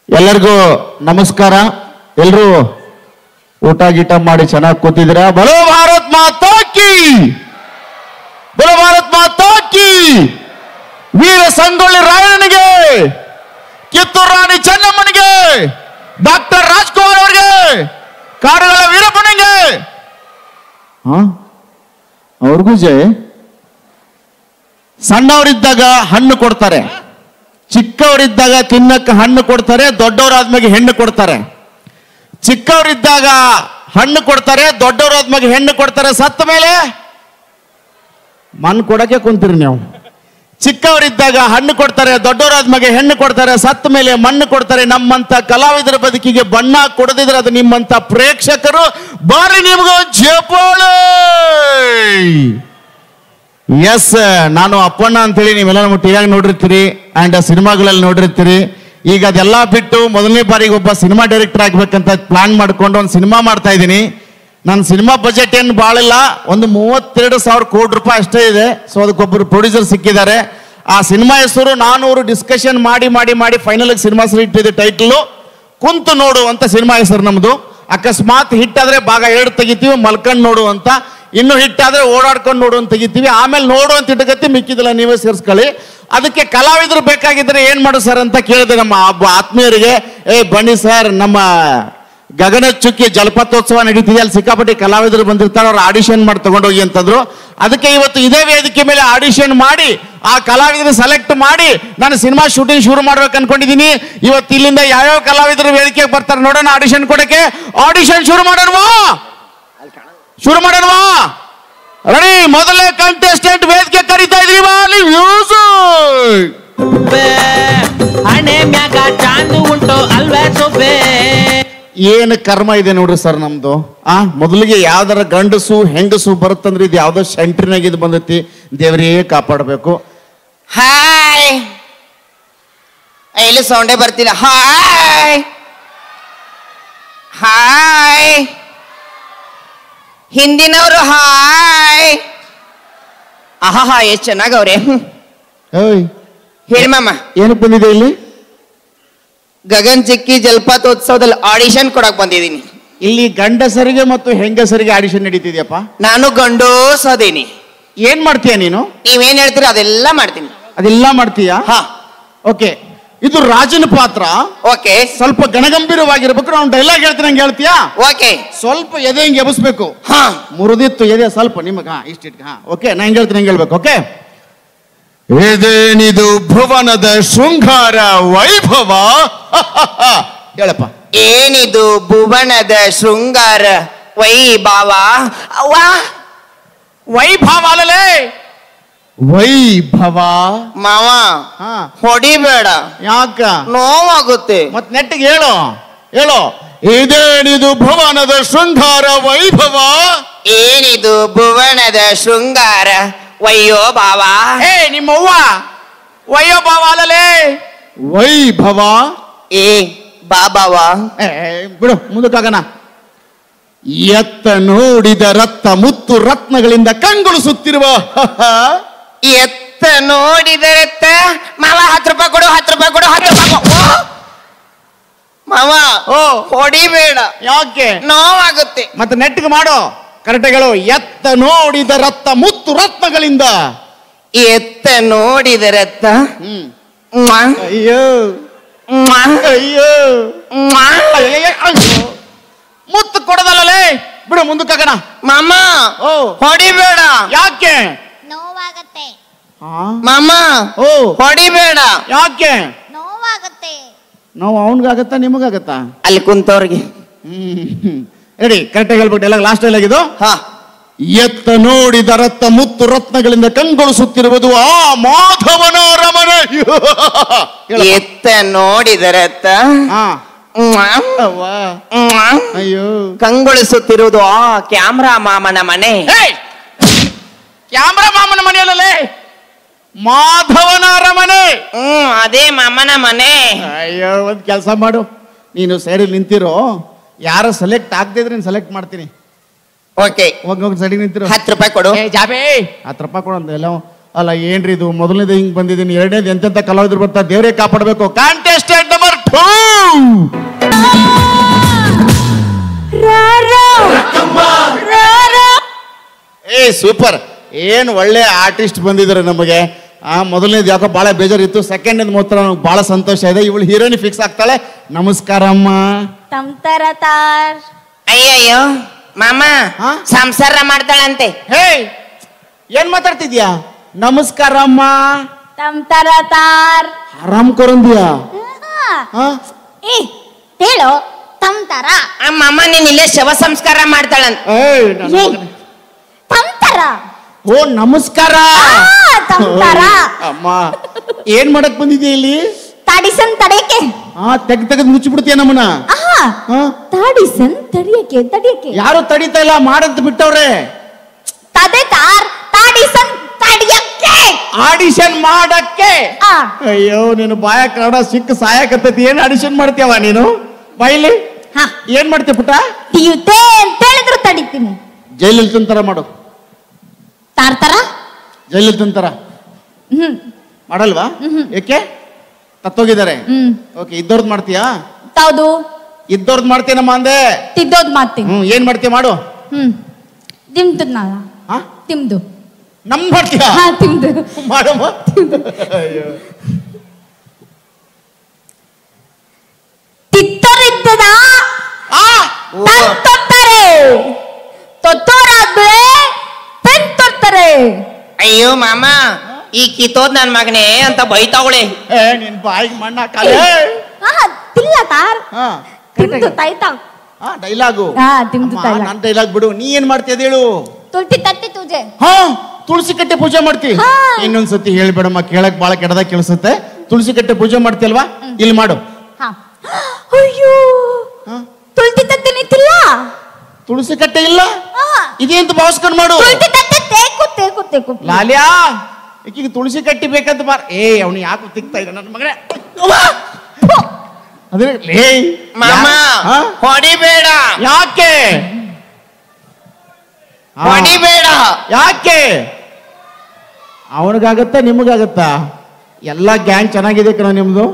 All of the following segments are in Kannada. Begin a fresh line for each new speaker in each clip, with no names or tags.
ಎಲ್ಲರಿಗೂ ನಮಸ್ಕಾರ. ಎಲ್ಲರೂ ಊಟ ಗೀಟ ಮಾಡಿ ಚೆನ್ನಾಗಿ ಕೂತಿದ್ದೀರಾ? ಬಲೋ ಭಾರತ್ ಮಾತಾ ಕಿ, ಬಲೋ ಭಾರತ್ ಮಾತಾ ಕಿ. ವೀರ ಸಂಗೊಳ್ಳಿ ರಾಯಣ್ಣನಿಗೆ, ಕಿತ್ತೂರು ರಾಣಿ ಚೆನ್ನಮ್ಮನಿಗೆ, ಡಾಕ್ಟರ್ ರಾಜ್ಕುಮಾರ್ ಅವರಿಗೆ, ಕಾಡುಗಳ ವೀರಪ್ಪನಿಗೆ, ಅವ್ರಿಗೂ ಜೈ. ಸಣ್ಣವರಿದ್ದಾಗ ಹಣ್ಣು ಕೊಡ್ತಾರೆ, ಚಿಕ್ಕವರಿದ್ದಾಗ ತಿನ್ನಕ್ಕೆ ಹಣ್ಣು ಕೊಡ್ತಾರೆ, ದೊಡ್ಡವರಾದ್ಮೇಲೆ ಹೆಣ್ಣು ಕೊಡ್ತಾರೆ. ಚಿಕ್ಕವರಿದ್ದಾಗ ಹಣ್ಣು ಕೊಡ್ತಾರೆ, ದೊಡ್ಡವರಾದ್ಮೇಲೆ ಹೆಣ್ಣು ಕೊಡ್ತಾರೆ, ಸತ್ತ ಮೇಲೆ ಮಣ್ಣು ಕೊಡಕ್ಕೆ ಕುಂತೀರಿ ನೀವು. ಚಿಕ್ಕವರಿದ್ದಾಗ ಹಣ್ಣು ಕೊಡ್ತಾರೆ, ದೊಡ್ಡವರಾದ್ಮೇಲೆ ಹೆಣ್ಣು ಕೊಡ್ತಾರೆ, ಸತ್ತ ಮೇಲೆ ಮಣ್ಣು ಕೊಡ್ತಾರೆ. ನಮ್ಮಂತ ಕಲಾವಿದರ ಬದುಕಿಗೆ ಬಣ್ಣ ಕೊಡದಿದ್ರೆ ಅದು ನಿಮ್ಮಂತ ಪ್ರೇಕ್ಷಕರು ಬಾರಿ ನಿಮ್ಗೆ ಜಪಾಳೆ. ಎಸ್, ನಾನು ಅಪ್ಪಣ್ಣ ಅಂತೇಳಿ ನೀವೆಲ್ಲ ನಮ್ಮ ಟಿವಿಯಾಗ ನೋಡಿರ್ತೀರಿ ಆ್ಯಂಡ್ ಸಿನಿಮಾಗಳಲ್ಲಿ ನೋಡಿರ್ತೀರಿ. ಈಗ ಅದೆಲ್ಲ ಬಿಟ್ಟು ಮೊದಲನೇ ಬಾರಿಗೆ ಒಬ್ಬ ಸಿನಿಮಾ ಡೈರೆಕ್ಟರ್ ಆಗ್ಬೇಕಂತ ಪ್ಲಾನ್ ಮಾಡಿಕೊಂಡು ಒಂದು ಸಿನಿಮಾ ಮಾಡ್ತಾ ಇದ್ದೀನಿ. ನನ್ನ ಸಿನಿಮಾ ಬಜೆಟ್ ಏನು ಭಾಳಿಲ್ಲ, ಒಂದು 32,000 ಕೋಟಿ ರೂಪಾಯಿ ಅಷ್ಟೇ ಇದೆ. ಸೊ ಅದಕ್ಕೊಬ್ಬರು ಪ್ರೊಡ್ಯೂಸರ್ ಸಿಕ್ಕಿದ್ದಾರೆ. ಆ ಸಿನಿಮಾ ಹೆಸರು ನಾನು ಡಿಸ್ಕಷನ್ ಮಾಡಿ ಮಾಡಿ ಮಾಡಿ ಫೈನಲ್ ಸಿನಿಮಾ ಹೆಸರು ಇಟ್ಟಿದೆ. ಟೈಟಲು ಕುಂತು ನೋಡು ಅಂತ ಸಿನಿಮಾ ಹೆಸರು ನಮ್ಮದು. ಅಕಸ್ಮಾತ್ ಹಿಟ್ ಆದ್ರೆ ಭಾಗ 2 ತೆಗಿತೀವಿ, ಮಲ್ಕಂಡ್ ನೋಡು ಅಂತ. ಇನ್ನು ಹಿಟ್ಟಾದ್ರೆ ಓಡಾಡ್ಕೊಂಡು ನೋಡು ಅಂತ ತೆಗಿತೀವಿ. ಆಮೇಲೆ ನೋಡು ಅಂತ ಇಟ್ಟಕತ್ತಿ, ಮಿಕ್ಕಿದಿಲ್ಲ ನೀವೇ ಸೇರಿಸ್ಕೊಳ್ಳಿ. ಅದಕ್ಕೆ ಕಲಾವಿದರು ಬೇಕಾಗಿದ್ರೆ ಏನ್ ಮಾಡು ಸರ್ ಅಂತ ಕೇಳಿದೆ ನಮ್ಮ ಆತ್ಮೀಯರಿಗೆ. ಬನ್ನಿ ಸರ್, ನಮ್ಮ ಗಗನಚುಕ್ಕಿ ಜಲಪಾತೋತ್ಸವ ನಡೀತಿದೆ, ಅಲ್ಲಿ ಸಿಕ್ಕಾಪಟ್ಟಿ ಕಲಾವಿದರು ಬಂದಿರ್ತಾರೆ, ಅವ್ರು ಆಡಿಷನ್ ಮಾಡಿ ತಗೊಂಡೋಗಿ ಅಂತಂದ್ರು. ಅದಕ್ಕೆ ಇವತ್ತು ಇದೇ ವೇದಿಕೆ ಮೇಲೆ ಆಡಿಷನ್ ಮಾಡಿ ಆ ಕಲಾವಿದರು ಸೆಲೆಕ್ಟ್ ಮಾಡಿ ನಾನು ಸಿನಿಮಾ ಶೂಟಿಂಗ್ ಶುರು ಮಾಡ್ಬೇಕು ಅನ್ಕೊಂಡಿದ್ದೀನಿ. ಇವತ್ತು ಇಲ್ಲಿಂದ ಯಾವ್ಯಾವ ಕಲಾವಿದರು ವೇದಿಕೆಗೆ ಬರ್ತಾರೆ ನೋಡೋಣ ಆಡಿಷನ್ ಕೊಡಕ್ಕೆ. ಆಡಿಷನ್ ಶುರು ಮಾಡೋಣವಾ? ಶುರು ಮಾಡೋಣವಾ? ರೆಡಿ? ಮೊದಲೇ ಕಂಟೆಸ್ಟೆಂಟ್ ವೇದಿಕೆ ಕರೀತಾ ಇದ್ರಿ.
ಹಣೆ ಮ್ಯಾಗ ಚಾಂದು ಉಂಟು ಅಲ್ವೇ ಸೊಬ್ಬೆ.
ಏನು ಕರ್ಮ ಇದೆ ನೋಡ್ರಿ ಸರ್ ನಮ್ದು. ಮೊದಲಿಗೆ ಯಾವ್ದಾರ ಗಂಡಸು ಹೆಂಗಸು ಬರುತ್ತಂದ್ರೆ ಇದು ಯಾವ್ದೋ ಸೆಂಟ್ರಿನಾಗ ಇದು ಬಂದೈತಿ. ದೇವರೇ ಕಾಪಾಡಬೇಕು.
ಹಾಯ್, ಇಲ್ಲಿ ಸೌಂಡೇ ಬರ್ತಿಲ್ಲ. ಹಾಯ್ ಹಾಯ್, ಹಿಂದಿನವರು ಹಾಯ್. ಆಹಾ, ಎಷ್ಟು ಚೆನ್ನಾಗವ್ರೆ. ಹೇಳಿ ಮಾಮ,
ಏನಕ್ಕೆ ಬಂದಿದೆ ಇಲ್ಲಿ?
ಗಗನ್ ಚಿಕ್ಕಿ ಜಲಪಾತೋತ್ಸವದಲ್ಲಿ ಆಡಿಷನ್ ಕೊಡಕ್ ಬಂದಿದ್ದೀನಿ.
ಇಲ್ಲಿ ಗಂಡಸರಿಗೆ ಮತ್ತು ಹೆಂಗಸರಿಗೆ ಆಡಿಷನ್ ನಡೀತಿದ್ಯಪ್ಪ.
ನಾನು ಗಂಡೋಸದೇನಿ.
ಏನ್ ಮಾಡ್ತೀಯ ನೀನು?
ನೀವೇನ್ ಹೇಳ್ತೀರ ಅದೆಲ್ಲ ಮಾಡ್ತೀನಿ.
ಅದೆಲ್ಲ ಮಾಡ್ತೀಯಾ?
ಹಾ.
ಓಕೆ, ಇದು ರಾಜನ ಪಾತ್ರ.
ಓಕೆ,
ಸ್ವಲ್ಪ ಗಣಗಂಭೀರವಾಗಿರ್ಬೇಕು. ನಾವು ಡೈಲಾಗ್ ಹೇಳ್ತೀನಿ, ಹಂಗೆ ಹೇಳ್ತೀಯಾ?
ಓಕೆ.
ಸ್ವಲ್ಪ ಎದೆ ಹಿಂಗೆ ಎಬ್ಬಿಸ್ಬೇಕು.
ಹಾ,
ಮುರಿದಿತ್ತು ಎದೆ ಸ್ವಲ್ಪ ನಿಮಗ. ಇಷ್ಟಿಟ್. ಹಾ, ಓಕೆ, ನಾ ಹಿಂಗೆ ಹೇಳ್ತೀನಿ, ಹಿಂಗೆ ಹೇಳ್ಬೇಕು. ಓಕೆ. ಇದೇನಿದು ಭುವನದ ಶೃಂಗಾರ ವೈಭವ. ಹೇಳಪ್ಪ.
ಏನಿದು ಭುವನದ ಶೃಂಗಾರ ವೈಭವ. ಅವ್ವಾ,
ವೈಭವ ಅಲ್ಲಲೇ, ವೈಭವ.
ಮಾವ ಹೊಡಿಬೇಡ,
ಯಾಕ?
ನೋವಾಗುತ್ತೆ.
ಮತ್ ನೆಟ್ಟಿಗೆ ಹೇಳು, ಹೇಳು. ಇದೇನಿದು ಭುವನದ ಶೃಂಗಾರ ವೈಭವ.
ಏನಿದು ಭುವನದ ಶೃಂಗಾರ ವಯ್ಯೋ ಭಾವ.
ಹೇ ನಿಮ್ಮವ್ವ, ವಯ್ಯೋ ಭಾವ ಅಲ್ಲಲೇ, ವೈಭವ.
ಏ ಬಾಬಾವ,
ಬಿಡು, ಮುಂದಕ್ಕಾಗಣ. ಎತ್ತ ನೋಡಿದ ರತ್ತ ಮುತ್ತು ರತ್ನಗಳಿಂದ ಕಂಗೊಳಿಸುತ್ತಿರುವ.
ಎತ್ತ ನೋಡಿದ ರತ್ತ. ಮಾವ 10 ರೂಪಾಯಿ ಕೊಡು, 10 ರೂಪಾಯಿ ಕೊಡು, 10 ರೂಪಾಯಿ ಕೊಡು. ಮಾವ ಹೊಡಿಬೇಡ.
ಯಾಕೆ?
ನೋವಾಗುತ್ತೆ.
ಮತ್ತೆ ನೆಟ್ಟಿಗೆ ಮಾಡು, ಕರೆಕ್ಟಾಗಳು. ಎತ್ತ ನೋಡಿದ ರತ್ತ ಮುತ್ತು ರತ್ನಗಳಿಂದ.
ಎತ್ತ ನೋಡಿದ ರತ್ತ.
ಅಯ್ಯೋ ಅಯ್ಯೋ, ಮುತ್ತು ಕೊಡದಲ್ಲೇ. ಬಿಡು, ಮುಂದಕ್ಕಾಗಣ.
ಮಾಮ ಹೊಡಿಬೇಡ.
ಯಾಕೆ?
ನೋವಾಗತ್ತೆ.
ಮಾಮ ಹೊಡಿಬೇಡ.
ಯಾಕೆ?
ನೋವಾಗತ್ತೆ.
ನೋವು ಅವನ್ಗಾಗತ್ತಾ ನಿಮಗಾಗತ್ತಾ?
ಅಲ್ಲಿ ಕುಂತವ್ರಿಗೆ.
ರೆಡಿ? ಕರೆಕ್ಟಾಗಿ ಹೇಳ್ಬಿಟ್ಟು ಎಲ್ಲ ಲಾಸ್ಟ್ ಡೈಲಾಗ್ ಇದು.
ಹಾ.
ಎತ್ತ ನೋಡಿದ ರತ್ತ ಮುತ್ತು ರತ್ನಗಳಿಂದ ಕಂಗೊಳಿಸುತ್ತಿರುವುದು ಆ ಮಾಧವನ ಅರಮನೆ.
ಎತ್ತ ನೋಡಿದ ರತ್ತ.
ಅಯ್ಯೋ,
ಕಂಗೊಳಿಸುತ್ತಿರುವುದು ಆ ಕ್ಯಾಮ್ರಾ ಮಾಮನ ಮನೆ.
ಕ್ಯಾಮ್ರಾ ಮಾಮನ ಮನೆಯಲ್ಲೇ ಮಾಧವನ ಅರಮನೆ.
ಅದೇ ಮಾಮನ ಮನೆ.
ಅಯ್ಯೋ, ಒಂದ್ ಕೆಲಸ ಮಾಡು, ನೀನು ಸೈಡಲ್ಲಿ ನಿಂತಿರೋ. ಯಾರು ಸೆಲೆಕ್ಟ್ ಆಗದಿದ್ರೆ ನೀನು ಸೆಲೆಕ್ಟ್ ಮಾಡ್ತೀನಿ.
ಓಕೆ,
ಹೋಗಿ ಹೋಗಿ ಸೈಡಿಗೆ ನಿಂತಿರೋ.
10 ರೂಪಾಯಿ ಕೊಡು.
ಜಾಬೇ 10 ರೂಪಾಯಿ ಕೊಡು ಅಂತ ಎಲ್ಲ ಅಲ್ಲ ಏನ್ರಿ ಇದು ಮೊದಲನೇದು ಹಿಂಗ್ ಬಂದಿದ್ದೀನಿ ಎರಡನೇದು ಎಂತೆಂತ ಕಲಾವಿದ್ರು ಬರ್ತಾರೆ ದೇವರೇ ಕಾಪಾಡಬೇಕು ಕಾಂಟೆಸ್ಟೆಂಟ್ ನಂಬರ್ 2 ಏ ಸೂಪರ್ ಏನ್ ಒಳ್ಳೆ ಆರ್ಟಿಸ್ಟ್ ಬಂದಿದ್ದಾರೆ ನಮಗೆ ಮೊದಲನೇದು ಯಾಕೋ ಬಹಳ ಬೇಜಾರಿತ್ತು ಸೆಕೆಂಡ್ ಮಾತ್ರ ನನಗೆ ಬಹಳ ಸಂತೋಷ ಇದೆ ಇವಳು ಹೀರೋಯಿನ್ ಫಿಕ್ಸ್ ಆಗ್ತಾಳೆ ನಮಸ್ಕಾರ ಅಮ್ಮ
ತಮ್ತರ ತಾರ್
ಅಯ್ಯಯ್ಯೋ ಮಾಮ ಸಂಸಾರ ಮಾಡ್ತಾಳಂತೆ
ಹೇ ಏನ್ ಮಾತಾಡ್ತಿದ್ಯಾ ನಮಸ್ಕಾರ ಅಮ್ಮ
ತಮ್ತರ ತಾರ್
ಆರಾಮ್ ಕೊರಂದಿಯಾ
ಏ ಹೇಳೋ ತಮ್ತರ
ಮಾಮ ನೀನ್ ಇಲ್ಲೇ ಶವ ಸಂಸ್ಕಾರ ಮಾಡ್ತಾಳಂತ
ತಮ್ತರ
ಓ ನಮಸ್ಕಾರ
ತಮ್ತರ
ಅಮ್ಮ ಏನ್ ಮಾಡಕ್ ಬಂದಿದ್ಯಾ ಇಲ್ಲಿ
ತಾಡಿಸನ್ ತಡೆಯಕ್ಕೆ
ತೆಗ್ದು ಮುಚ್ಚಿಬಿಡ್ತೀಯ ನಮ್ಮನ್ನ
ತಾಡಿಸನ್ ತಡಿಯಕ್ಕೆ
ಯಾರು ತಡಿತಾ ಇಲ್ಲ ಮಾಡಂತ ಬಿಟ್ಟವ್ರೆ
ತದೆ ತಾರ್ ತಾಡಿಸನ್ ತಡಿಯಕ್ಕೆ
ಆಡಿಷನ್ ಮಾಡಕ್ಕೆ ಅಯ್ಯೋ ನೀನು ಬಾಯ ಕನ್ನಡ ಸಿಕ್ಕ ಸಾಯಕತ್ತೈತಿ ಏನ್ ಆಡಿಷನ್ ಮಾಡ್ತೀಯವ ನೀನು ಬಾಯಿಲಿ ಏನ್ ಮಾಡ್ತೀಯ ಪುಟ್ಟ
ತೀಯುತ್ತೆ ಅಂತ ಹೇಳಿದ್ರು ತಡಿತೀನಿ
ಜೈಲಲ್ಲಿ ತಿಂತಾರ ಮಾಡು
ತಾರ್ತಾರ
ಜೈಲಲ್ಲಿ ತಿಂತಾರ ಮಾಡಲ್ವಾ ಏಕೆ ತತ್ತೋಗಿದ್ದಾರೆ ಓಕೆ ಇದ್ದವ್ರದ್ ಮಾಡ್ತೀಯಾ
ಹೌದು
ಇದ್ದವ್ರದ್ ಮಾಡ್ತೀನಮ್ಮ ಅಂದೆ
ತಿದ್ದೋದ್ ಮಾಡ್ತೀನಿ
ಏನ್ ಮಾಡ್ತೀಯ ಮಾಡು
ತಿಮ್ದು ತಿಮ್ದು
ನಮ್ ಮಾಡ್ತೀಯ
ತಿಮ್ದು
ಮಾಡಮ್ಮ ಅಯ್ಯೋ
ತಿತ್ತರಿದ್ದದ ತೊತ್ತಾರೆ ತೊತ್ತೋರಾದ್ರೆ ಪೆನ್ ತೊತ್ತಾರೆ
ಅಯ್ಯೋ ಮಾಮ ಈ ಕಿತ್ತೋದ್ ನನ್ ಮಗನೇ ಅಂತ ಬೈತಾವಳೆ
ನಿನ್ ಬಾಯಿಗೆ ಮಣ್ಣ ಕಾಲೇ
ತಿಲ್ಲ ತಾರ್ ತಿಮ್ದು ತಾಯ್ತಾ
ಡೈಲಾಗು
ತಿಮ್ದು
ನನ್ ಡೈಲಾಗ್ ಬಿಡು ನೀ ಏನ್ ಮಾಡ್ತೀಯ ಹೇಳು
ತುಳ್ತಿ ತತ್ತಿ ತೂಜೆ
ತುಳಸಿ ಕಟ್ಟೆ ಪೂಜೆ ಮಾಡ್ತಿ ಇನ್ನೊಂದ್ಸತಿ ಹೇಳ್ಬೇಡಮ್ಮ ಕೇಳಕ್ ಬಾಳ ಕೆಡದಾಗ ಕೇಳಿಸುತ್ತೆ ತುಳಸಿ ಕಟ್ಟೆ ಪೂಜೆ ಮಾಡ್ತಿಯಲ್ವಾ ಇಲ್ಲಿ ಮಾಡು
ಅಯ್ಯೋ ತುಳ್ತಿ ತತ್ತಿ ನಿಂತಿಲ್ಲ
ತುಳಸಿ ಕಟ್ಟೆ ಇಲ್ಲ ಇದೇಂತ ಭಾವಿಸ್ಕೊಂಡ್ ಮಾಡು
ತುಳ್ತಿ ತತ್ತಿ ತೇಕು ತೇಕು ತೇಕು
ಲಾಲ್ಯಾ ಈಕಿಗೆ ತುಳಸಿ ಕಟ್ಟಿ ಬೇಕಂತ ಬಾರ್ ಅವನು ಯಾಕೆ ತಿಕ್ತಾ ಇದ್ದ ನನ್ನ ಮಗನೇ ಅದೇ ಲೇ
ಮಾಮ ಹೊಡಿಬೇಡ
ಯಾಕೆ
ಹೊಡಿಬೇಡ
ಯಾಕೆ ಅವನಿಗಾಗತ್ತಾ ನಿಮಗಾಗತ್ತಾ ಎಲ್ಲ ಗ್ಯಾಂಗ್ ಚೆನ್ನಾಗಿದೆ ಕಣ ನಿಮ್ದು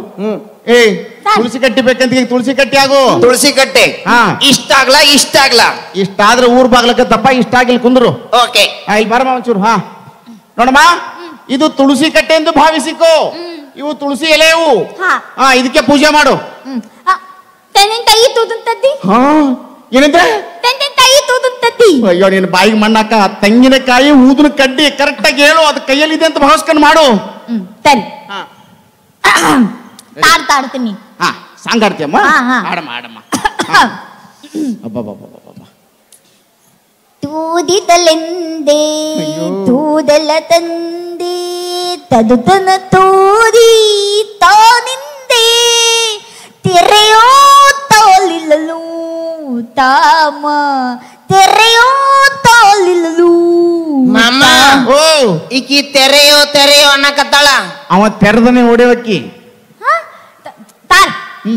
ತುಳಸಿ ಕಟ್ಟಿ ಬೇಕಂತ ಈಗ ತುಳಸಿ ಕಟ್ಟಿ ಆಗು
ತುಳಸಿ ಕಟ್ಟೆ ಇಷ್ಟ ಆಗ್ಲಾ
ಇಷ್ಟಾದ್ರೆ ಊರ್ ಬಾಗ್ಲಕ್ಕತ್ತಪ್ಪ ಇಷ್ಟ ಆಗಿಲ್ ಕುಂದ್ರು
ಓಕೆ
ಇಲ್ಲಿ ಬರಮ್ಮ ಒಂಚೂರು ನೋಡಮ್ಮ ಇದು ತುಳಸಿ ಕಟ್ಟೆ ಎಂದು ಭಾವಿಸಿಕೋ ಇವು ತುಳಸಿ ಎಲೆವು ಇದಕ್ಕೆ ಪೂಜೆ ಮಾಡು
ತೆಂಗಿನಕಾಯಿ ತೂದಂತದ್ದಿ
ಏನಂದ್ರೆ
ತೆಂಗಿನಕಾಯಿ ತೂದಂತದ್ದಿ
ಅಯ್ಯೋ ನೀನು ಬಾಯಿಗೆ ಮಣ್ಣಾಕ ತೆಂಗಿನಕಾಯಿ ಊದಿನ ಕಡ್ಡಿ ಕರೆಕ್ಟ್ ಆಗಿ ಹೇಳು ಅದು ಕೈಯಲ್ಲಿದೆ ಅಂತ ಭಾವಿಸ್ಕೊಂಡು ಮಾಡು
ಸರಿ ತಾಡ್ತೀನಿ
ಸಾಂಗ್ ಆಡ್ತೀಯಮ್ಮ ಆಡಮ್ಮ ಆಡಮ್ಮ ಅಬ್ಬಬ್ಬಬ್ಬಬ್ಬ
ತೂದಿದಲೆಂದೇ ತೂದಲ ತಂದೆ ತದುತನ ತೋದಿ ತಾನಿಂದೆ ತೆರೆಯೋ ತಾಲಿಲ್ಲಲು ತಾಮ ತೆರೆಯೋ ತಾಲಿಲ್ಲಲು
ಮಾಮ ಈಕಿ ತೆರೆಯೋ ಅನ್ನಕತ್ತಾಳ
ಅವ ತೆರೆದನೆ ಹೊಡೆವಕ್ಕಿ
ತಾರ್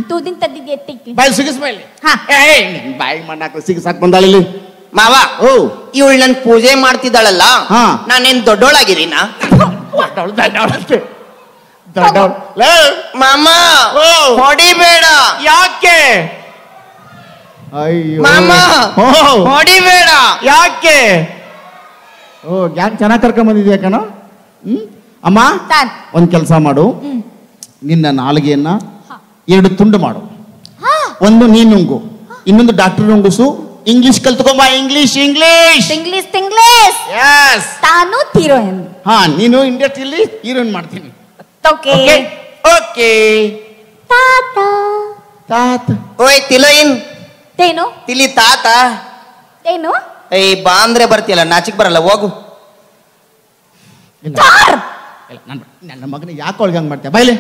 ತೂದಿನ ತದ್ದಿದ್ದೆ ಎತ್ತಿಕ್ಕಿ
ಬಾಯಿ ಸಿಗಿಸ್ ಬಾಯಲ್ಲಿ ಬಾಯಿಗೆ ಮಣ್ಣಾಕ ಸಿಗಿಸಾಕ್ ಬಂದಾಳಿಲ್ಲಿ
ಮಾವ ಇವಳು ನನ್ ಪೂಜೆ ಮಾಡ್ತಿದ್ದಾಳಲ್ಲ ನಾನೇನ್ ದೊಡ್ಡೋಳಾಗಿದ್ದೀನ ಮಾಮ ಹೊಡಿಬೇಡ
ಯಾಕೆ ಅಯ್ಯೋ
ಮಾಮ ಹೊಡಿಬೇಡ
ಯಾಕೆ ಯಾಕೆ ಚೆನ್ನಾಗಿ ಕರ್ಕೊಂಡ್ ಬಂದಿದ್ಯಾ ಕಣ ಅಮ್ಮ ಒಂದ್ ಕೆಲಸ ಮಾಡು ನಿನ್ನ ನಾಲಿಗೆಯನ್ನ 2 ತುಂಡು ಮಾಡು ಒಂದು ನೀನ್ ನುಂಗು ಇನ್ನೊಂದು ಡಾಕ್ಟರ್ ನುಂಗುಸು ಇಂಗ್ಲಿಷ್ ಕಲ್ತ್ಕೊಂಬ ಇಂಗ್ಲಿಷ್
ತಾನು ಹೀರೋಯಿನ್
ನೀನು ಇಂಡಸ್ಟ್ರಿಯಲ್ಲಿ ಹೀರೋಯಿನ್ ಮಾಡ್ತೀನಿ ಓಕೆ ತಾತ
ಓಯ್ ತಿಲೋಯಿನ್
ಏನು
ತಿಳಿ ತಾತ
ಏನು
ಬಾ ಅಂದ್ರೆ ಬರ್ತೀಯಲ್ಲ ನಾಚಿಕ್ ಬರಲ್ಲ ಹೋಗು
ನನ್ನ ಮಗನ ಯಾಕೆ ಒಳಗೆ ಹಂಗ್ ಮಾಡ್ತೀಯ ಬಾಯ್ಲೆ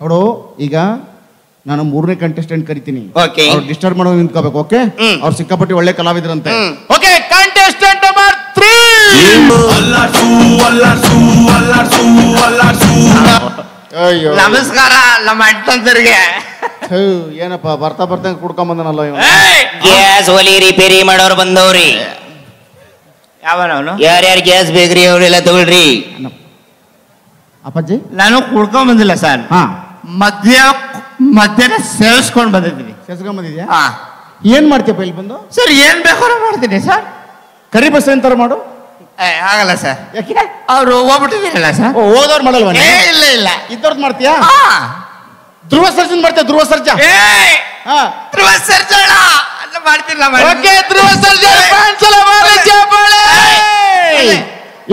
ನೋಡು ಈಗ ನಾನು 3ನೇ ಕಂಟೆಸ್ಟೆಂಟ್ ಕರಿತೀನಿ ಅವ್ರು ಡಿಸ್ಟರ್ಬ್ ಮಾಡೋ ನಿಂತ್ಕೋಬೇಕು ಓಕೆ ಅವ್ರು ಸಿಕ್ಕಾಪಟ್ಟಿ ಒಳ್ಳೆ ಕಲಾವಿದ್ರಂತೆ ಓಕೆ ಕಂಟೆಸ್ಟೆಂಟ್ ನಂಬರ್ 3 ಅಯ್ಯೋ
ನಮಸ್ಕಾರ ನಮ್ಮ ಅಣ್ಣಂತರಿಗೆ
ಏನಪ್ಪ ಬರ್ತಾ ಕುಡ್ಕೊಂಡ್ ಬಂದನಲ್ಲ
ಗ್ಯಾಸ್ ಒಲಿ ರಿಪೇರಿ ಮಾಡೋರು ಬಂದವ್ರಿ
ಯಾವನವನು?
ಯಾರ್ಯಾರು ಗ್ಯಾಸ್ ಬೇಕ್ರಿ ಅವರೆಲ್ಲ ತಗೊಳ್ರಿ.
ಅಪ್ಪಾಜಿ
ನಾನು ಕುಡ್ಕೊಂಡ್ ಬಂದಿಲ್ಲ ಸರ್,
ಹಾ
ಮಧ್ಯಾಹ್ನ ಸೇವಿಸ್ಕೊಂಡ್ ಬಂದಿದ್ದೀನಿ.
ಸೇರ್ಸ್ಕೊಂಬಂದಿದ್ಯಾ?
ಹಾ
ಏನ್ ಮಾಡ್ತೀಯಪ್ಪ ಇಲ್ಲಿ ಬಂದು?
ಸರ್ ಏನ್ ಬೇಕಾದ್ರೂ ಮಾಡ್ತೀನಿ ಸರ್.
ಕರಿ ಬಸ್ ಎಂತಾರ ಮಾಡು.
ಆಗಲ್ಲ ಸರ್,
ಯಾಕೆ?
ಅವ್ರು ಹೋಗ್ಬಿಟ್ಟಿದ್ದೀರಲ್ಲ ಸರ್.
ಓದೋರ್ ಮಾಡಲ್ವ?
ಇಲ್ಲ ಇಲ್ಲ,
ಇದ್ದವ್ರದ್ದು ಮಾಡ್ತೀಯಾ?
ಹಾ.
ಧ್ರುವ ಸರ್ಜನ್ ಮಾಡ್ತೀಯ? ಧ್ರುವ ಸರ್ಜಾ? ಹಾ
ಧ್ರುವ ಸರ್ಜನ ಅಲ್ಲ ಮಾಡ್ತಿಲ್ಲ.
ಓಕೆ, ಧ್ರುವ ಸರ್ಜನ್ ಫ್ಯಾನ್ಸ್ ಎಲ್ಲ ಮಾಡಿ ಚಪ್ಪಾಳೆ.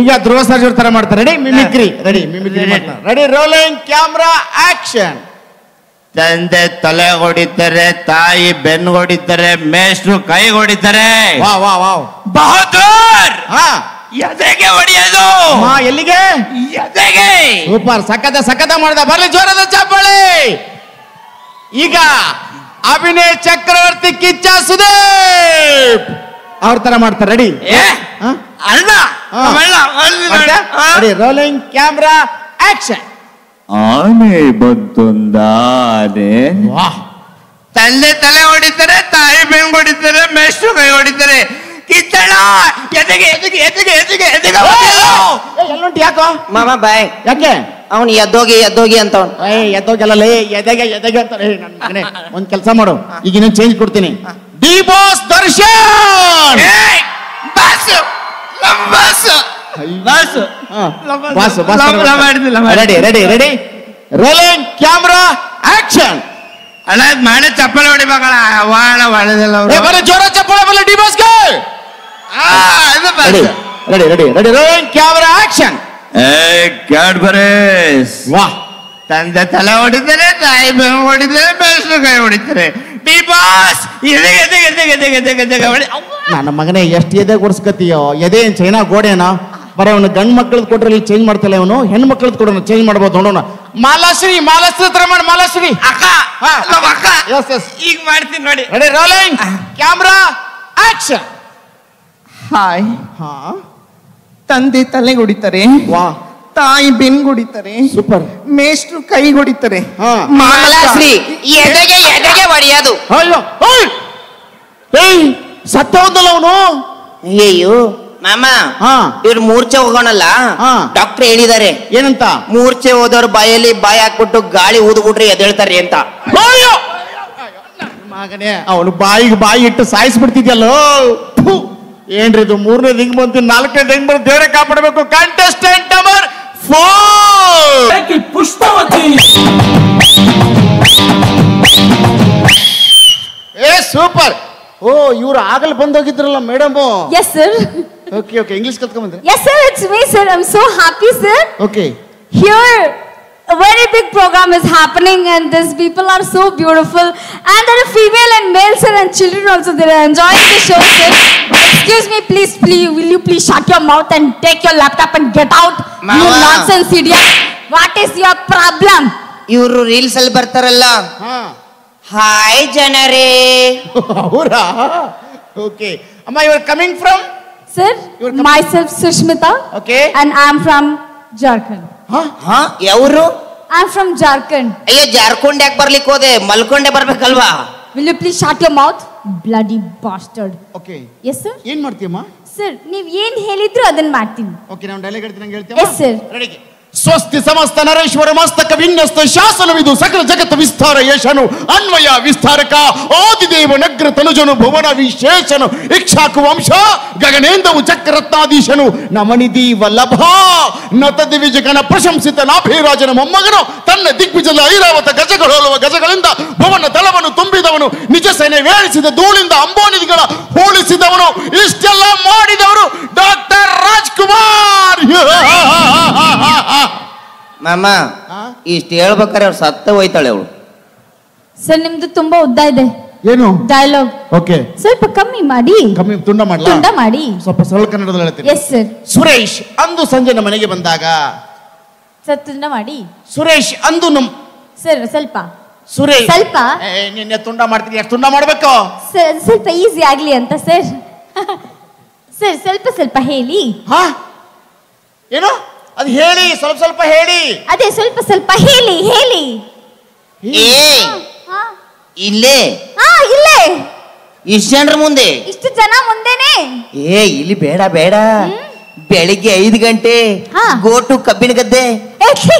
ಈಗ ಧ್ರುವ ಸರ್ಜನ್ ತರ ಮಾಡ್ತಾರೆ. Ready? Mimicry ready? Mimicry ready? Rolling camera action.
ತಂದೆ ತಲೆ ಹೊಡಿತಾರೆ, ತಾಯಿ ಬೆನ್ನು ಹೊಡಿತಾರೆ, ಮೇಷ್ಟ್ರು ಕೈ ಹೊಡಿತಾರೆ.
ವಾ ವಾ ವಾವ್.
ಬಹದ್ದೂರ್
ಹಾ
ಎದೆಗೆ ಹೊಡಿಯೋದು.
ಮಾ ಎಲ್ಲಿಗೆ?
ಎದೆಗೆ.
ಸೂಪರ್, ಸಖತ ಮಾಡ್ದ. ಬರ್ಲಿ ಜೋರದ ಚಪ್ಪಾಳೆ. ಈಗ ಅಭಿನಯ ಚಕ್ರವರ್ತಿ ಕಿಚ್ಚ ಸುದೀಪ್ ಅವ್ರ ತರ ಮಾಡ್ತಾರೆ. ರೆಡಿ?
ಅಣ್ಣ
ರೆಡಿ? Rolling camera action.
ಆನೆ ಬಂತೊಂದಾನೆ.
ವಾಹ್.
ತಂದೆ ತಲೆ ಹೊಡಿತಾರೆ, ತಾಯಿ ಬೆನ್ನು ಹೊಡಿತಾರೆ, ಮೇಷ್ಟ್ರು ಕೈ ಹೊಡಿತಾರೆ. ಕಿಚ್ಚಣ್ಣ ಎದೆಗೆ ಎದೆಗೆ ಎದೆಗೆ ಎದೆಗೆ ಎದೆಗೆ
ಎಲ್ಲುಂಟು? ಯಾಕೋ
ಮಾಮ ಬಾಯ್,
ಯಾಕೆ?
ಅವನು ಎದ್ದೋಗಿ ಅಂತ.
ಎದ್ದೋಗೆಲ್ಲ ಎದೆಗೆ ಅಂತಾರೆ. ನನ್ನ ಮಗನೇ ಒಂದ್ ಕೆಲಸ ಮಾಡು, ಈಗ ಇನ್ನೊಂದು ಚೇಂಜ್ ಕೊಡ್ತೀನಿ. D boss Darshan. Ready? Rolling camera action.
ಅಣ್ಣ ಮಾಡಿ ಚಪ್ಪಲಿ ಹೊಡಿಬೇಕಲ್ಲ. ವಾಣ ಹೊಡೆದಿಲ್ಲ
ಬರೀ ಜೋರ ಚಪ್ಪಾಳೆ ಬರಲಿ ಡಿ ಬಾಸ್ಗೆ. Ready? Rolling camera action.
Cadbury's.
ವಾಹ್.
ತಂದೆ ತಲೆ ಹೊಡಿತಾರೆ, ತಾಯಿ ಬೆನ್ನು ಹೊಡಿತಾರೆ, ಮೇಷ್ಟ್ರು ಕೈ ಹೊಡಿತಾರೆ. ಡಿ ಬಾಸ್ ಎದೆಗೆ ಎದೆಗೆ ಎದೆಗೆ ಎದೆಗೆ ಎದೆಗೆ ಎದೆಗೆ ಹೊಡಿ.
ನನ್ನ ಮಗನೇ ಎಷ್ಟು ಎದೆ ಕೊಡ್ಸ್ಕತ್ತೀಯೋ? ಎದೆ ಏನ್ ಚೈನಾ ಗೋಡೆನಾ? ಬರೀ ಅವನು ಗಂಡು ಮಕ್ಕಳದ್ ಕೊಟ್ರೆ ಇಲ್ಲಿ ಚೇಂಜ್ ಮಾಡ್ತಿಲ್ಲ, ಅವನು ಹೆಣ್ಣು ಮಕ್ಕಳದ್ ಕೊಡೋಣ ಚೇಂಜ್ ಮಾಡ್ಬೋದು. ನೋಡೋಣ. ಮಾಲಾಶ್ರೀ ಹತ್ರ ಮಾಡಿ. ಮಾಲಾಶ್ರೀ
ಅಕ್ಕ, ಅಕ್ಕ. ಈಗ ಮಾಡ್ತೀನಿ ನೋಡಿ.
Ready? Rolling camera action.
Hi.
ಹಾ
ತಂದೆ ತಲೆ ಹೊಡಿತಾರೆ,
ವಾ
ತಾಯಿ ಬೆನ್ನು ಹೊಡಿತಾರೆ,
ಸೂಪರ್.
ಮೇಷ್ಟ್ರು ಕೈ ಹೊಡಿತಾರೆ.
ಮಾಲಾಶ್ರೀ ಎದೆಗೆ ಹೊಡೆಯೋದು.
ಅಯ್ಯೋ ಏಯ್ ಸತ್ತ ಹೋದಲ್ಲ ಅವನು.
ಅಯ್ಯೋ ಮಾಮ, ಇವ್ರು ಮೂರ್ಛೆ ಹೋಗೋಣಲ್ಲ, ಡಾಕ್ಟರ್ ಹೇಳಿದ್ದಾರೆ
ಏನಂತ?
ಮೂರ್ಛೆ ಹೋದವ್ರ ಬಾಯಲ್ಲಿ ಬಾಯಿ ಹಾಕ್ಬಿಟ್ಟು ಗಾಳಿ ಊದ್ಬಿಟ್ರೆ ಎದ್ದೇಳ್ತಾರೆ ಅಂತ.
ಮಗನೇ ಅವನು ಬಾಯಿ ಇಟ್ಟು ಸಾಯಿಸ್ಬಿಡ್ತಿದ್ಯಲ್ಲೋ. ಏನ್ರಿ ಇದು? ಮೂರನೇದು ಹಿಂಗ್ ಬಂತು, ನಾಲ್ಕನೇದು ಹೆಂಗ್ ಬಂತು? ದೇವರೇ ಕಾಪಾಡಬೇಕು. Contestant number 4
Pushpavathi.
ಸೂಪರ್. ಓ ಇವ್ರು ಆಗಲ್ ಬಂದೋಗಿದ್ರಲ್ಲ madam.
Yes sir.
Okay English ಕಲ್ತ್ಕೊಂಡ್ಬಂದ್ರೆ?
Yes sir, it's me sir. I'm so happy sir.
Okay.
Here a very big program is happening and these people are so beautiful and there are female and male sir and children also. They are enjoying the show sir. Excuse me please, will you please shut your mouth and take your laptop and get out? You nonsense idiot. What is your problem?
ಇವರು ರೀಲ್ಸ್ ಅಲ್ಲಿ ಬರ್ತಾರಲ್ಲ, ಹಾಯ್ ಜನರೇ.
ಅವರಾ? ಓಕೆ ಅಮ್ಮ, you are coming from?
Sir, myself Sushmita.
Okay.
And I am from Jharkhand.
ಯಾವರು?
I am from Jharkhand.
ಅಯ್ಯೋ ಜಾರ್ಖಂಡ್ ಯಾಕೆ ಬರ್ಲಿಕ್ಕೆ ಹೋದೆ? ಮಲ್ಕೊಂಡೆ ಬರ್ಬೇಕಲ್ವಾ?
Will you please shut your mouth? Bloody bastard.
Okay.
Yes sir.
ಏನ್ ಮಾಡ್ತೀಯಮ್ಮ?
Sir, ನೀವ್ ಏನ್ ಹೇಳಿದ್ರು ಅದನ್ನ ಮಾಡ್ತೀನಿ.
ಓಕೆ, ನಾನು ಡೈಲಾಗ್ ಹೇಳ್ತೀನಿ, ನಂಗೆ ಹೇಳ್ತೀಯಾ?
Yes sir.
ರೆಡಿ? ಸ್ವಸ್ತಿ ಸಮಸ್ತ ನರೇಶ್ವರ ಮಸ್ತಕ ವಿನ್ಯಸ್ತ ಶಾಸನವಿದು ಸಕಲ ಜಗತ್ ವಿಸ್ತಾರ ಯಶನು ಅನ್ವಯ ವಿಸ್ತಾರಕ ಆದಿದೇವ ನಗ್ರ ತನುಜನು ಭುವನ ವಿಶೇಷನು ಇಕ್ಷಾಕು ವಂಶ ಗಗನೇಂದವು ಚಕ್ರರತ್ನಾಧೀಶನು ನಮನಿಧಿ ವಲ್ಲಭ ನತ ದಿವಿಜಗನ ಪ್ರಶಂಸಿತ ನಾಭಿರಾಜನ ಮೊಮ್ಮಗನು ತನ್ನ ದಿಗ್ವಿಜಯ ಐರಾವತ ಗಜಗಳೋಲುವ ಗಜಗಳಿಂದ ಭುವನ ದಳವನ್ನು ತುಂಬಿದವನು ನಿಜ ಸೇನೆ ವೇಳಿಸಿದ ಧೂಳಿಂದ ಅಂಬೋನಿಧಿಗಳ ಹೋಲಿಸಿದವನು ಇಷ್ಟೆಲ್ಲ ಮಾಡಿದವರು ಡಾಕ್ಟರ್ ರಾಜ್ಕುಮಾರ್.
ಮಾಮ ಇಷ್ಟು ಹೇಳ್ಬೇಕಾರೆ ಅವ್ರು ಸತ್ತ ಹೋಯ್ತಾಳೆ ಅವಳು.
ಸರ್ ನಿಮ್ದು ತುಂಬಾ ಉದ್ದ ಇದೆ.
ಏನು
ಡೈಲಾಗ್?
ಓಕೆ,
ಸ್ವಲ್ಪ ಕಮ್ಮಿ ಮಾಡಿ.
ಕಮ್ಮಿ ತುಂಡ ಮಾಡಲ್ಲ?
ತುಂಡ ಮಾಡಿ.
ಸ್ವಲ್ಪ ಸರಳ ಕನ್ನಡದಲ್ಲಿ ಹೇಳ್ತೀನಿ.
Yes sir.
ಸುರೇಶ್ ಅಂದು ಸಂಜೆ ನಮ್ಮ ಮನೆಗೆ ಬಂದಾಗ.
ಸರ್ ತುಂಡ ಮಾಡಿ.
ಸುರೇಶ್ ಅಂದು ನಮ್
ಸರ್ ಸ್ವಲ್ಪ.
ಸುರೇಶ್
ಸ್ವಲ್ಪ
ನಿನ್ನೆ ತುಂಡ ಮಾಡ್ತೀನಿ. ಎಷ್ಟು ತುಂಡ ಮಾಡ್ಬೇಕು?
ಸರ್ ಸ್ವಲ್ಪ ಈಸಿ ಆಗ್ಲಿ ಅಂತ ಸರ್. ಸರ್ ಸ್ವಲ್ಪ ಸ್ವಲ್ಪ ಹೇಳಿ.
ಏನು ಅದು ಹೇಳಿ? ಸ್ವಲ್ಪ ಸ್ವಲ್ಪ ಹೇಳಿ.
ಅದೇ ಸ್ವಲ್ಪ ಸ್ವಲ್ಪ ಹೇಳಿ.
ಇಲ್ಲೇ
ಇಲ್ಲೇ
ಇಷ್ಟು ಜನರ ಮುಂದೆ
ಇಷ್ಟು ಜನ ಮುಂದೆನೆ.
ಏ ಇಲ್ಲಿ ಬೇಡ ಬೇಡ, ಬೆಳಿಗ್ಗೆ 5 ಗಂಟೆ
ಹಾ.
ಗೋಟು ಕಬ್ಬಿನ ಗದ್ದೆ.
ಏ, ಛೀ.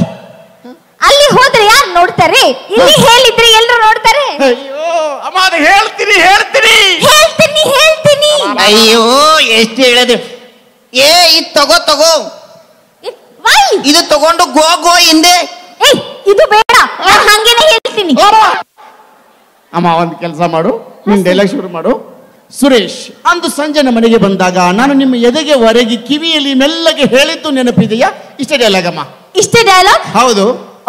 ಅಲ್ಲಿ ಹೋದ್ರೆ ಯಾರು ನೋಡ್ತಾರೆ? ಇಲ್ಲಿ ಹೇಳಿದ್ರೆ ಎಲ್ಲರೂ ನೋಡ್ತಾರೆ.
ಅಯ್ಯೋ ಅಮ್ಮ ಅದು ಹೇಳ್ತೀನಿ ಹೇಳ್ತೀನಿ.
ಹೇಳ್ತೀನಿ
ಅಯ್ಯೋ ಎಷ್ಟು ಹೇಳೋದು. ಏ ಇದು ತಗೋ ತಗೋ,
ವೈ?
ಇದು ತಗೊಂಡು ಗೋ ಗೋ ಹಿಂದೆ.
ಏಯ್ ಇದು ಬೇಡ, ನಾನು ಹಂಗೇನೆ ಹೇಳ್ತೀನಿ.
ಅಮ್ಮ ಒಂದು ಕೆಲಸ ಮಾಡು, ನಿನ್ ಡೈಲಾಗ್ ಶುರು ಮಾಡು. ಸುರೇಶ್, ಅಂದು ಸಂಜೆ ನಮ್ಮ ಮನೆಗೆ ಬಂದಾಗ ನಾನು ನಿಮ್ಮ ಎದೆಗೆ ಹೊರಗೆ ಕಿವಿಯಲ್ಲಿ ಮೆಲ್ಲಗೆ ಹೇಳಿದ್ದು ನೆನಪಿದೆಯಾ? ಇಷ್ಟೇ ಡೈಲಾಗ್ ಅಮ್ಮ.
ಇಷ್ಟೇ ಡೈಲಾಗ್?
ಹೌದು.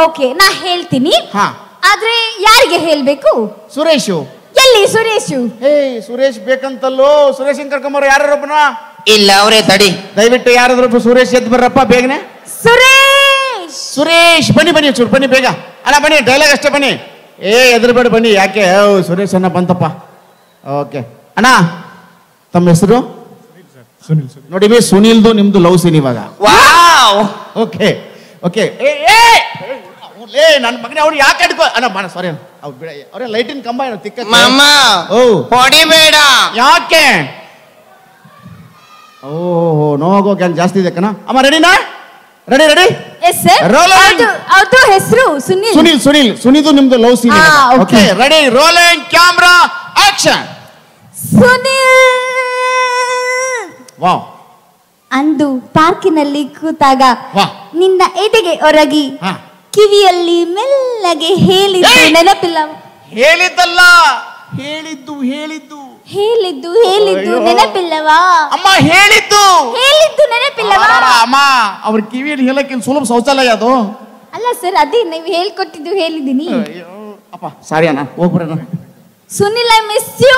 ಓಕೆ, ನಾ ಹೇಳ್ತೀನಿ.
ಹಾ.
ಆದ್ರೆ ಯಾರಿಗೆ ಹೇಳ್ಬೇಕು?
ಸುರೇಶು.
ಎಲ್ಲಿ ಸುರೇಶು?
ಹೇ ಸುರೇಶ್ ಬೇಕಂತಲ್ಲೋ. ಸುರೇಶ್ ಕರ್ಕೊಂಬರೋ ಯಾರೊಬ್ಬನ?
ಇಲ್ಲ ಅವರೇ ತಡಿ.
ದಯವಿಟ್ಟು ಯಾರಾದ್ರೊಬ್ಬ ಸುರೇಶ್ ಎದ್ದು ಬರ್ರಪ್ಪ ಬೇಗನೆ.
ಸುರೇಶ್
ಸುರೇಶ್ ಬನ್ನಿ ಬನ್ನಿ ಚೂರು ಬನ್ನಿ ಬೇಗ. ಅಲ್ಲ ಬನ್ನಿ, ಡೈಲಾಗ್ ಅಷ್ಟೇ ಬನ್ನಿ. ಎದುರುಬೇಡ ಬನ್ನಿ. ಯಾಕೆ ಸುರೇಶ್ ಅಣ್ಣ ಬಂತಪ್ಪ. ಓಕೆ ಅಣ್ಣ, ತಮ್ಮ ಹೆಸರು? ನೋಡಿ ಬಿ ಸುನಿಲ್ದು ನಿಮ್ದು ಲವ್ ಸೀನ್ ಇವಾಗ.
ವಾವ್.
Okay okay. ನನ್ನ ಮಗನೇ ಅವ್ರು ಯಾಕೆ ಅಡ್ಕೋ ಅಣ್ಣ ಮಾಡ ಸಾರಿ ಅವ್ರು ಬಿಡ, ಅವ್ರೇ ಲೈಟಿನ ಕಂಬ ಏನೋ ತಿಕ್ಕ.
ಮಾಮ
ಓ
ಹೊಡಿಬೇಡ.
ಯಾಕೆ? ಓಹೋ ನೋಗೋ ಗ್ಯಾಂಗ್ ಜಾಸ್ತಿ ಇದೆ ಕಣ. ಅಮ್ಮ ರೆಡಿನಾ? Ready ready.
Yes sir.
Rolling.
ಅವ್ರದ್ದು ಹೆಸರು ಸುನಿಲ್.
ಸುನಿಲ್ ಸುನಿಲ್ ಸುನಿದು ನಿಮ್ದು love scene. Okay ready, rolling camera action.
Sunil.
Wow.
ಅಂದು ಪಾರ್ಕಿನಲ್ಲಿ ಕೂತಾಗ
ವಾ.
ನಿನ್ನ ಎದೆಗೆ ಒರಗಿ
ಹಾ.
ಕಿವಿಯಲ್ಲಿ ಮೆಲ್ಲಗೆ ಹೇಳಿದ್ದು
ಏಯ್!
ನೆನಪಿಲ್ಲ?
ಹೇಳಿದ್ದಲ್ಲ, ಹೇಳಿದ್ದು ಹೇಳಿದ್ದು
ಹೇಳಿದ್ದು
ಅಯ್ಯೋ.
ನೆನಪಿಲ್ಲವಾ?
ಅಮ್ಮ ಹೇಳಿದ್ದು
ಹೇಳಿದ್ದು ನೆನಪಿಲ್ಲವಾ?
ಅಮ್ಮ ಅವ್ರ ಕಿವಿಯಲ್ಲಿ ಹೇಳಕ್ಕೆ ಸುಲಭ ಶೌಚಾಲಯ ಅದು.
ಅಲ್ಲ ಸರ್, ಅದೇ ನೀವು ಹೇಳ್ಕೊಟ್ಟಿದ್ದು ಹೇಳಿದೀನಿ.
ಅಯ್ಯೋ ಅಪ್ಪ ಸಾರಿ ಅಣ್ಣ, ಹೋಗ್ಬಿಡೋಣ.
Sunil, I miss you.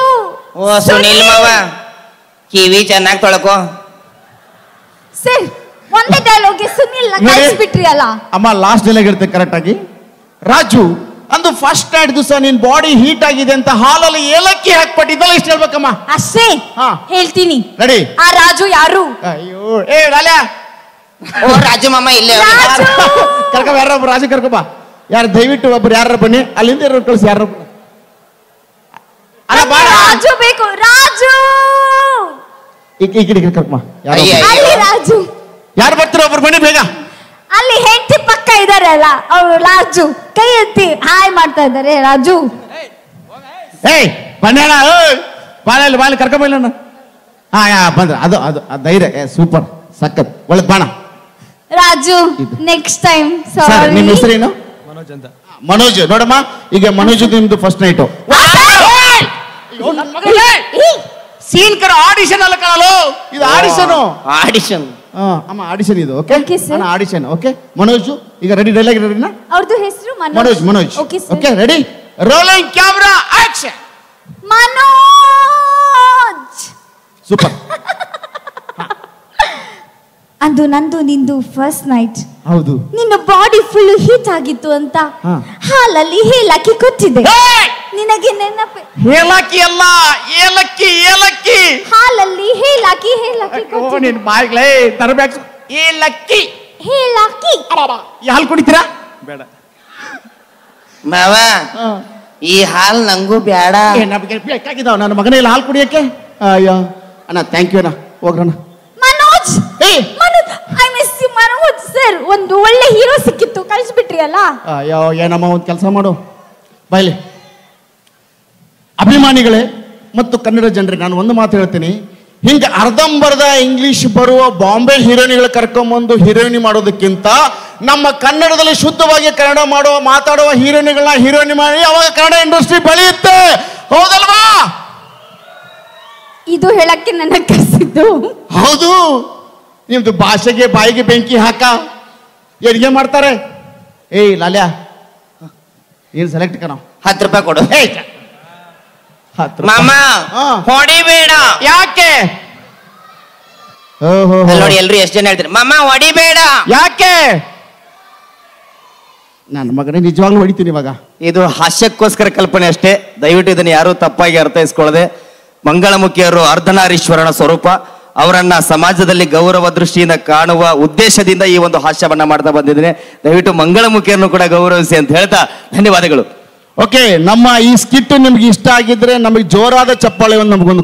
ಓ ಸುನಿಲ್ ಮಾವ, ಕಿವಿ ಚೆನ್ನಾಗಿ ತೊಳ್ಕೋ.
ಸರ್, ಒಂದೇ ಡೈಲಾಗ್ ಸುನಿಲ್ ಕಳಿಸ್ಬಿಟ್ರಿ ಅಲ್ಲ.
ಅಮ್ಮ ಲಾಸ್ಟ್ ಡೈಲಾಗ್ ಇರುತ್ತೆ ಕರೆಕ್ಟ್ ಆಗಿ. ರಾಜು, ಅಂದು ಫಸ್ಟ್ ನೈಟ್ ದಿವಸ ನಿನ್ ಬಾಡಿ ಹೀಟ್ ಆಗಿದೆ ಅಂತ ಹಾಲಲ್ಲಿ ಏಲಕ್ಕಿ ಹಾಕ್ಬಿಟ್ಟಿದ್ದಲ್ಲ, ಇಷ್ಟ ಹೇಳ್ಬೇಕಮ್ಮ.
ಅಷ್ಟೇ
ಹಾ.
ಹೇಳ್ತೀನಿ.
ರೆಡಿ.
ಆ ರಾಜು ಯಾರು?
ಅಯ್ಯೋ ಏ ಡಾಲ್ಯ
ಓ ರಾಜು ಮಾಮ ಇಲ್ಲೇ ಅವ್ರೆ.
ರಾಜು.
ಕರ್ಕೊ, ಯಾರೊಬ್ರು ರಾಜು ಕರ್ಕೊಬ. ಯಾರು ದಯವಿಟ್ಟು ಒಬ್ರು ಯಾರು ಬನ್ನಿ, ಅಲ್ಲಿಂದ ಇರೋ ಕಳಿಸಿ ಯಾರು. ಅಲ್ಲ ಬಾಳ
ರಾಜು ಬೇಕು, ರಾಜು.
ಈ ಕಡೆ ಕರ್ಕಮ್ಮ.
ಅಯ್ಯ.
ಅಲ್ಲಿ ರಾಜು.
ಯಾರು ಬರ್ತೀರ ಒಬ್ರು ಬನ್ನಿ ಬೇಗ.
ಅಲ್ಲಿ ಹೆಂಡತಿ ಪಕ್ಕ ಇದಾರೆ ಅಲ್ಲ, ಅವ್ರು ರಾಜು ಕೈ ಎತ್ತಿ ಹಾಯ್ ಮಾಡ್ತಾ ಇದ್ದಾರೆ. ರಾಜು
ಏಯ್ ಬನ್ನೇಣ, ಬಾಳಲ್ಲಿ ಬಾಳಿ ಕರ್ಕೊಂಬಲ್ಲ. ಹಾ ಯಾ ಬಂದ್ರ, ಅದು ಅದು ಧೈರ್ಯ ಸೂಪರ್ ಸಖತ್ ಒಳ್ಳೆ ಬಾಣ.
Raju, next time.
ಸರ್ ನಿಮ್ಮ ಹೆಸರೇನು?
ಮನೋಜ್ ಅಂತ.
ಮನೋಜ್. ನೋಡಮ್ಮ, ಈಗ ಮನೋಜ್ ನಿಮ್ದು ಫಸ್ಟ್ ನೈಟು. ಸೀನ್ ಕರ ಆಡಿಷನ್ ಅಲ್ಲ ಕಾಣಲು, ಇದು ಆಡಿಷನ್.
ಆಡಿಷನ್.
ಅಮ್ಮ ಆಡಿಷನ್ ಇದು. Okay
Okay, sir.
Audition. Okay Manoj, ಈಗ ರೆಡಿ, ಡೈಲಾಗ್ ರೆಡಿನಾ?
ಅವ್ರದ್ದು ಹೆಸರು
Manoj. Manoj
okay
okay ready, rolling camera action.
Manoj.
Super.
ಅಂದು ನಂದು ನಿಂದು ಫಸ್ಟ್ ನೈಟ್.
ಹೌದು.
ನಿನ್ನ ಬಾಡಿ ಫುಲ್ ಹೀಟ್ ಆಗಿತ್ತು ಅಂತ
ಹಾ.
ಹಾಲಲ್ಲಿ ಹೇಳಕ್ಕಿ ಕೊಟ್ಟಿದೆ. ನಿನಗೆ ನೆನಪು?
ಏಲಕ್ಕಿ ಅಲ್ಲ, ಏಲಕ್ಕಿ ಏಲಕ್ಕಿ.
ಹಾಲಲ್ಲಿ ಹೇಳಕ್ಕಿ
ಓ ನಿನ್ ಬಾಯಿಗ್ಲೇ ತರಬೇಕು. ಏಲಕ್ಕಿ
ಹೇಳಕ್ಕಿ.
ಈ ಹಾಲು ಕುಡಿತೀರಾ? ಬೇಡ.
ಮಾವ ಈ ಹಾಲ್ ನಂಗೂ ಬ್ಯಾಡ.
ನಮಗೆ ಬೇಕಾಗಿದ್ದಾವ ನನ್ನ ಮಗನಲ್ಲಿ ಹಾಲು ಕುಡಿಯಕ್ಕೆ. ಅಯ್ಯೋ ಅಣ್ಣ ಥ್ಯಾಂಕ್ ಯು ಅಣ್ಣ, ಹೋಗ್ರಣ್ಣ.
ಮನೋಜ್,
ಏಯ್
Manoj, I miss you Manoj. Sir, ಒಂದು ಒಳ್ಳೆ ಹೀರೋ ಸಿಕ್ಕಿತ್ತು, ಕಳಿಸ್ಬಿಟ್ರಿ ಅಲ್ಲ.
ಅಯ್ಯೋ ಏನಮ್ಮ, ಒಂದು ಕೆಲಸ ಮಾಡು ಬಾಯ್ಲಿ. ಅಭಿಮಾನಿಗಳೇ ಮತ್ತು ಕನ್ನಡ ಜನರಿಗೆ ನಾನು ಒಂದು ಮಾತು ಹೇಳ್ತೀನಿ. ಹಿಂಗೆ ಅರ್ಧಂಬರ್ಧ ಇಂಗ್ಲಿಷ್ ಬರುವ ಬಾಂಬೆ ಹೀರೋಯಿನ್ಗಳು ಕರ್ಕೊಂಬಂದು ಹೀರೋಯಿನಿ ಮಾಡೋದಕ್ಕಿಂತ ನಮ್ಮ ಕನ್ನಡದಲ್ಲಿ ಶುದ್ಧವಾಗಿ ಕನ್ನಡ ಮಾತಾಡುವ ಹೀರೋಯಿನಿ ಮಾಡಿ ಅವಾಗ ಕನ್ನಡ ಇಂಡಸ್ಟ್ರಿ ಬೆಳೆಯುತ್ತೆ. ಹೌದಲ್ವಾ?
ಇದು ಹೇಳಕ್ಕೆ ನನ್ನ ಕರೆಸಿದ್ದು.
ಹೌದು. ನಿಮ್ದು ಭಾಷೆಗೆ ಬಾಯಿಗೆ ಬೆಂಕಿ ಹಾಕ ಏನಿಗೆ ಮಾಡ್ತಾರೆ. ಏಯ್ ಲಾಲ್ಯ, ಏನ್ ಸೆಲೆಕ್ಟ್ ಕಣ?
10 ರೂಪಾಯಿ ಕೊಡು.
ಏಯ್ 10 ರೂಪಾಯಿ.
ಮಾಮ
ಹಾ.
ಹೊಡಿಬೇಡ.
ಯಾಕೆ? ಓಹೋ
ಅಲ್ಲಿ ನೋಡಿ ಎಲ್ರು ಎಷ್ಟು ಜನ ಹೇಳ್ತಾರೆ ಮಾಮ ಹೊಡಿಬೇಡ.
ಯಾಕೆ? ನನ್ನ ಮಗನೇ ನಿಜವಾಗ್ಲೂ ಹೊಡಿತೀನಿ ಇವಾಗ.
ಇದು ಹಾಸ್ಯಕ್ಕೋಸ್ಕರ ಕಲ್ಪನೆ ಅಷ್ಟೇ, ದಯವಿಟ್ಟು ಇದನ್ನು ಯಾರು ತಪ್ಪಾಗಿ ಅರ್ಥೈಸ್ಕೊಳ್ಳದೆ. ಮಂಗಳಮುಖಿಯರು ಅರ್ಧನಾರೀಶ್ವರನ ಸ್ವರೂಪ, ಅವರನ್ನ ಸಮಾಜದಲ್ಲಿ ಗೌರವ ದೃಷ್ಟಿಯಿಂದ ಕಾಣುವ ಉದ್ದೇಶದಿಂದ ಈ ಒಂದು ಹಾಸ್ಯವನ್ನ ಮಾಡ್ತಾ ಬಂದಿದ್ದೇನೆ. ದಯವಿಟ್ಟು ಮಂಗಳಮುಖಿಯನ್ನು ಕೂಡ ಗೌರವಿಸಿ ಅಂತ ಹೇಳ್ತಾ ಧನ್ಯವಾದಗಳು.
ಓಕೆ, ನಮ್ಮ ಈ ಸ್ಕಿಟ್ ನಿಮ್ಗೆ ಇಷ್ಟ ಆಗಿದ್ರೆ ನಮಗೆ ಜೋರಾದ ಚಪ್ಪಾಳೆ ಒಂದು ನಮಗೊಂದು